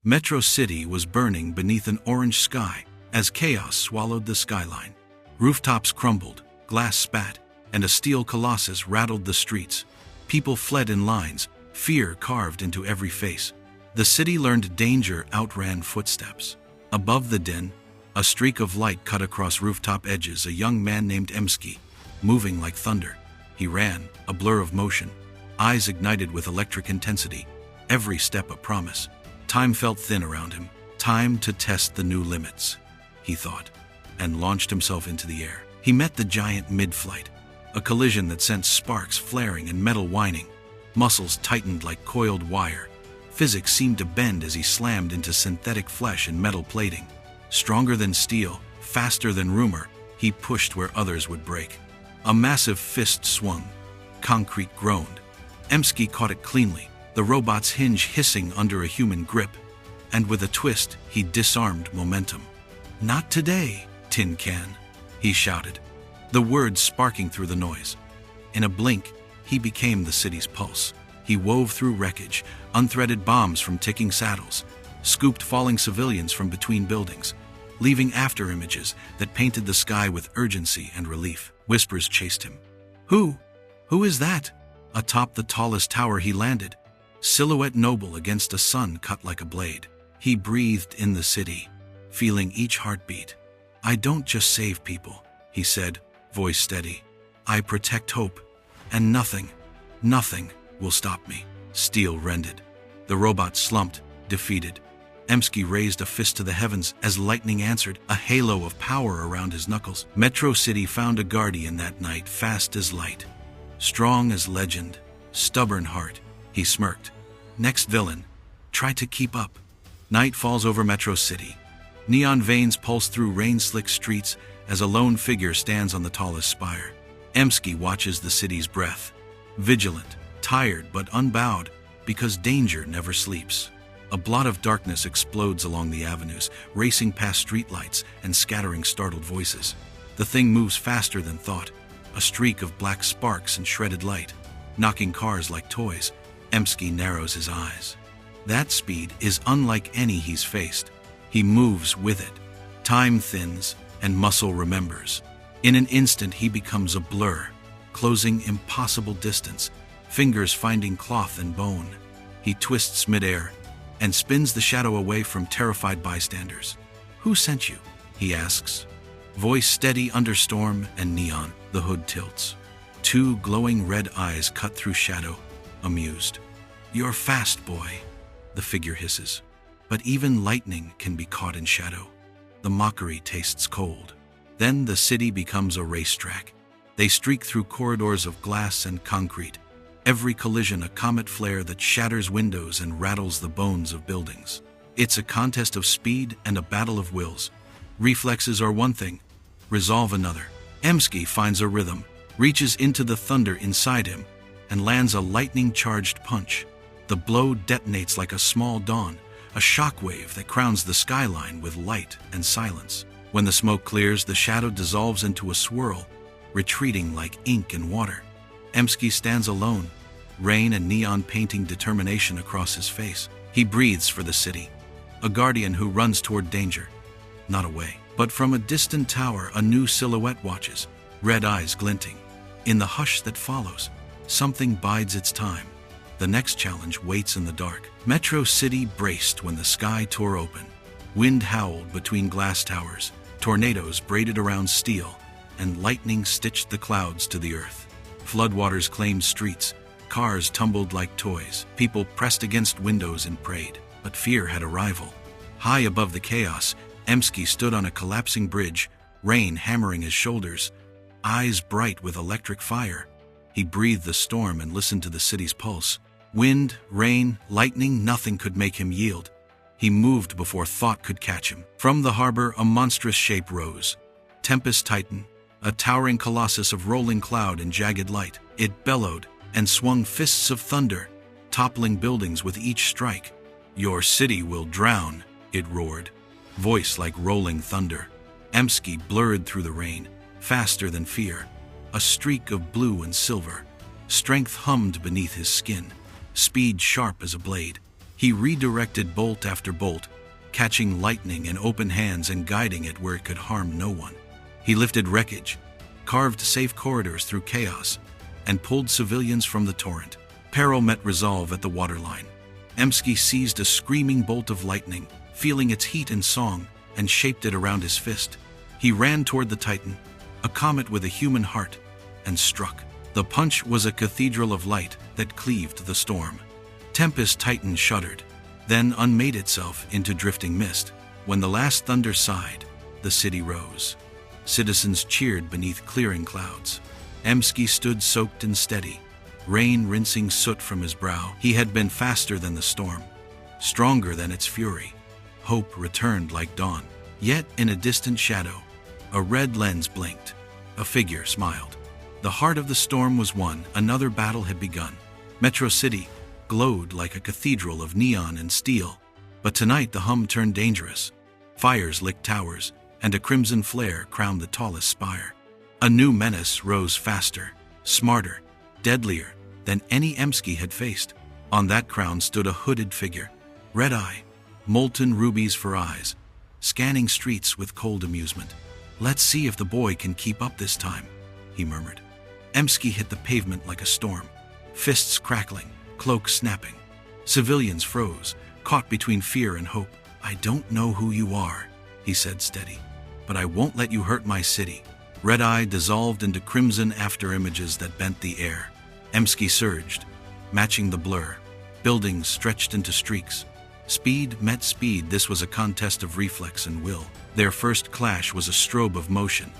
Metro City was burning beneath an orange sky as chaos swallowed the skyline. Rooftops crumbled, glass spat, and a steel colossus rattled the streets. People fled in lines, fear carved into every face. The city learned danger outran footsteps. Above the din, a streak of light cut across rooftop edges. A young man named Emsky, moving like thunder. He ran, a blur of motion, eyes ignited with electric intensity, every step a promise. Time felt thin around him. Time to test the new limits, he thought, and launched himself into the air. He met the giant mid-flight, a collision that sent sparks flaring and metal whining. Muscles tightened like coiled wire. Physics seemed to bend as he slammed into synthetic flesh and metal plating. Stronger than steel, faster than rumor, he pushed where others would break. A massive fist swung. Concrete groaned. Emsky caught it cleanly, the robot's hinge hissing under a human grip, and with a twist, he disarmed momentum. "Not today, Tin Can," he shouted, the words sparking through the noise. In a blink, he became the city's pulse. He wove through wreckage, unthreaded bombs from ticking saddles, scooped falling civilians from between buildings, leaving afterimages that painted the sky with urgency and relief. Whispers chased him. Who is that?" Atop the tallest tower he landed, silhouette noble against a sun cut like a blade. He breathed in the city, feeling each heartbeat. "I don't just save people," he said, voice steady. "I protect hope, and nothing will stop me." Steel rended. The robot slumped, defeated. Emsky raised a fist to the heavens as lightning answered, a halo of power around his knuckles. Metro City found a guardian that night, fast as light, strong as legend, stubborn heart. He smirked. Next villain, try to keep up. Night falls over Metro City. Neon veins pulse through rain-slick streets as a lone figure stands on the tallest spire. Emsky watches the city's breath, vigilant, tired but unbowed, because danger never sleeps. A blot of darkness explodes along the avenues, racing past streetlights and scattering startled voices. The thing moves faster than thought, a streak of black sparks and shredded light, knocking cars like toys. Emsky narrows his eyes. That speed is unlike any he's faced. He moves with it. Time thins, and muscle remembers. In an instant he becomes a blur, closing impossible distance, fingers finding cloth and bone. He twists midair and spins the shadow away from terrified bystanders. "Who sent you?" he asks. Voice steady under storm and neon. The hood tilts. Two glowing red eyes cut through shadow, amused. "You're fast, boy," the figure hisses. But even lightning can be caught in shadow. The mockery tastes cold. Then the city becomes a racetrack. They streak through corridors of glass and concrete, every collision a comet flare that shatters windows and rattles the bones of buildings. It's a contest of speed and a battle of wills. Reflexes are one thing, resolve another. Emsky finds a rhythm, reaches into the thunder inside him, and lands a lightning-charged punch. The blow detonates like a small dawn, a shockwave that crowns the skyline with light and silence. When the smoke clears, the shadow dissolves into a swirl, retreating like ink in water. Emsky stands alone, rain and neon painting determination across his face. He breathes for the city, a guardian who runs toward danger, not away. But from a distant tower, a new silhouette watches, red eyes glinting. In the hush that follows, something bides its time. The next challenge waits in the dark. Metro City braced when the sky tore open. Wind howled between glass towers, tornadoes braided around steel, and lightning stitched the clouds to the earth. Floodwaters claimed streets, cars tumbled like toys, people pressed against windows and prayed. But fear had a rival. High above the chaos, Emsky stood on a collapsing bridge, rain hammering his shoulders, eyes bright with electric fire. He breathed the storm and listened to the city's pulse. Wind, rain, lightning, nothing could make him yield. He moved before thought could catch him. From the harbor, a monstrous shape rose. Tempest Titan, a towering colossus of rolling cloud and jagged light. It bellowed and swung fists of thunder, toppling buildings with each strike. "Your city will drown," it roared, voice like rolling thunder. Emsky blurred through the rain, faster than fear, a streak of blue and silver. Strength hummed beneath his skin, speed sharp as a blade. He redirected bolt after bolt, catching lightning in open hands and guiding it where it could harm no one. He lifted wreckage, carved safe corridors through chaos, and pulled civilians from the torrent. Peril met resolve at the waterline. Emsky seized a screaming bolt of lightning, feeling its heat and song, and shaped it around his fist. He ran toward the Titan, a comet with a human heart, and struck. The punch was a cathedral of light that cleaved the storm. Tempest Titan shuddered, then unmade itself into drifting mist. When the last thunder sighed, the city rose. Citizens cheered beneath clearing clouds. Emsky stood soaked and steady, rain rinsing soot from his brow. He had been faster than the storm, stronger than its fury. Hope returned like dawn. Yet in a distant shadow, a red lens blinked. A figure smiled. The heart of the storm was won. Another battle had begun. Metro City glowed like a cathedral of neon and steel. But tonight the hum turned dangerous. Fires licked towers, and a crimson flare crowned the tallest spire. A new menace rose faster, smarter, deadlier than any Emsky had faced. On that crown stood a hooded figure, red eye, molten rubies for eyes, scanning streets with cold amusement. "Let's see if the boy can keep up this time," he murmured. Emsky hit the pavement like a storm, fists crackling, cloak snapping. Civilians froze, caught between fear and hope. "I don't know who you are," he said steady, "but I won't let you hurt my city." Red Eye dissolved into crimson after-images that bent the air. Emsky surged, matching the blur. Buildings stretched into streaks. Speed met speed. This was a contest of reflex and will. Their first clash was a strobe of motion.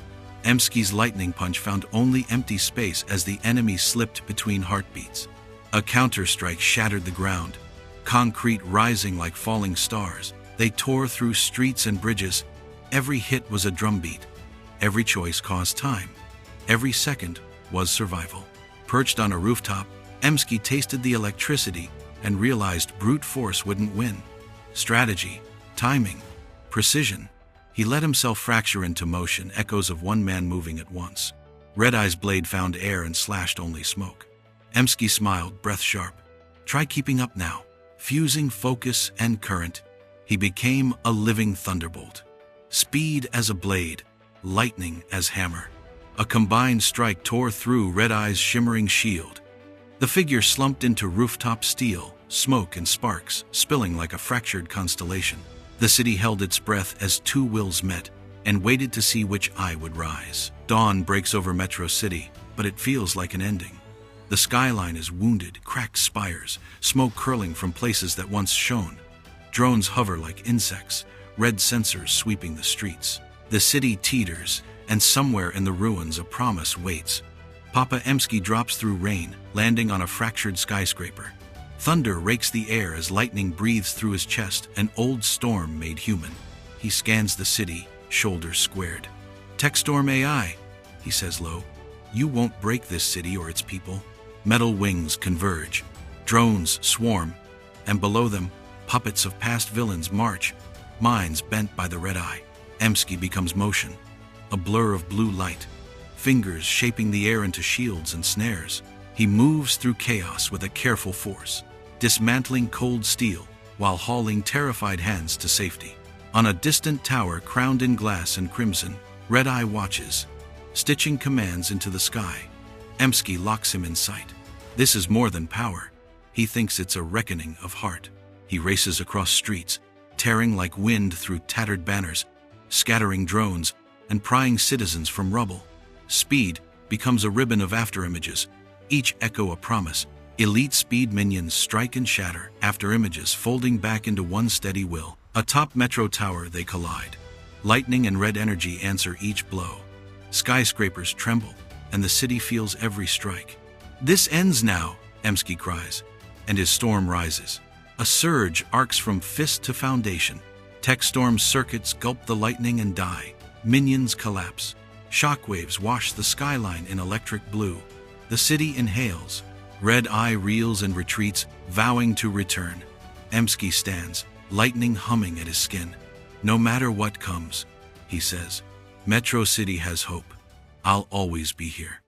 Emsky's lightning punch found only empty space as the enemy slipped between heartbeats. A counter-strike shattered the ground, concrete rising like falling stars. They tore through streets and bridges. Every hit was a drumbeat. Every choice caused time. Every second was survival. Perched on a rooftop, Emsky tasted the electricity and realized brute force wouldn't win. Strategy, timing, precision. He let himself fracture into motion, echoes of one man moving at once. Red Eye's blade found air and slashed only smoke. Emsky smiled, breath sharp. "Try keeping up now." Fusing focus and current, he became a living thunderbolt. Speed as a blade, lightning as hammer. A combined strike tore through Red Eye's shimmering shield. The figure slumped into rooftop steel, smoke and sparks spilling like a fractured constellation. The city held its breath as two wills met and waited to see which eye would rise. Dawn breaks over Metro City, but it feels like an ending. The skyline is wounded, cracked spires, smoke curling from places that once shone. Drones hover like insects, red sensors sweeping the streets. The city teeters, and somewhere in the ruins a promise waits. PaPa Emsky drops through rain, landing on a fractured skyscraper. Thunder rakes the air as lightning breathes through his chest, an old storm made human. He scans the city, shoulders squared. "Techstorm AI," he says low. "You won't break this city or its people." Metal wings converge, drones swarm, and below them, puppets of past villains march, minds bent by the red eye. Emsky becomes motion, a blur of blue light, fingers shaping the air into shields and snares. He moves through chaos with a careful force, dismantling cold steel while hauling terrified hands to safety. On a distant tower crowned in glass and crimson, Red Eye watches, stitching commands into the sky. Emsky locks him in sight. This is more than power. He thinks it's a reckoning of heart. He races across streets, tearing like wind through tattered banners, scattering drones, and prying citizens from rubble. Speed becomes a ribbon of afterimages, each echo a promise. Elite speed minions strike and shatter, afterimages folding back into one steady will. Atop Metro Tower they collide. Lightning and red energy answer each blow. Skyscrapers tremble, and the city feels every strike. "This ends now," Emsky cries, and his storm rises. A surge arcs from fist to foundation. Techstorm circuits gulp the lightning and die. Minions collapse. Shockwaves wash the skyline in electric blue. The city inhales. Red Eye reels and retreats, vowing to return. Emsky stands, lightning humming at his skin. "No matter what comes," he says, "Metro City has hope. I'll always be here."